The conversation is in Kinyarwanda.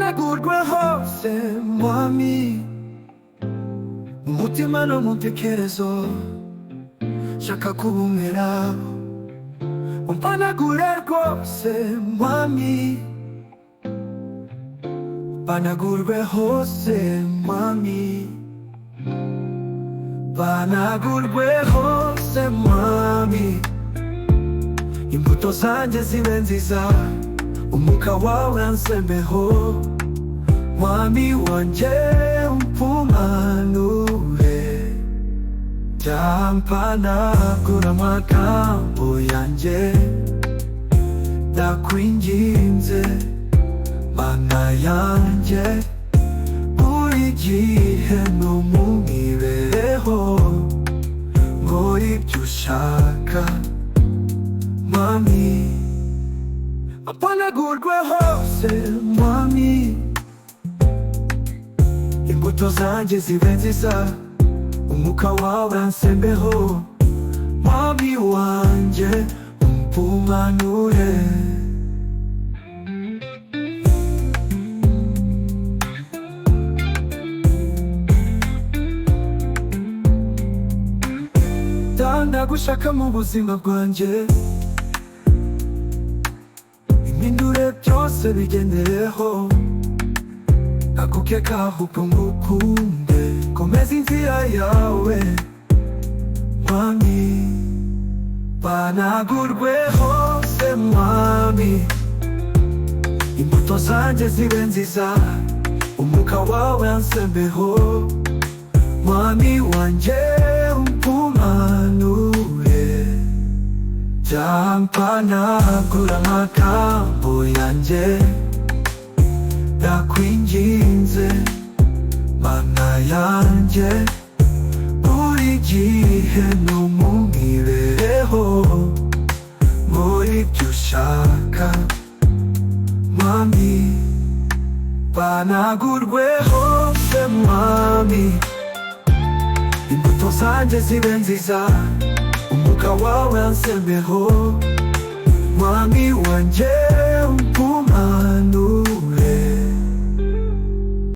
ampanagurwe hose mwami, umutima no mu ntekerezo shaka kubumera. Umpanagure rwose mwami, mpanagurwe hose mwami, mpanagurwe hose mwami. Imbuto zanjye zibe nziza, umwuka wawe ansembeho. Mwami wanjye umpanure, jya mpanagura amagambo yanjye, ndakwinginze Mana yanjye. Buri gihe no mu mibereho nkora ibyo ushaka mwami, ampanagurwe hose mwami. Imbuto zanjye zibe nziza, umwuka wawe ansembeho. Mwami wanjye umpanure. Ndagushaka mu buzima bwanjye, impindure byose bigendereho. Ndakukeka ahubwo ngukunde, komeza inzira yawe mwami. Mpanagurwe hose mwami, imbuto zanjye zibe nziza, umwuka wawe ansembeho. Mwami wanjye umpanure, jya mpanagura amagambo yanjye, ndakwinginze Mana yanjye. Buri gihe no mu mibereho nkora ibyo ushaka mwami, mpanagurwe hose mwami. Imbuto zanjye zibe nziza, umwuka wawe ansembeho. Mwami wanjye umpanure,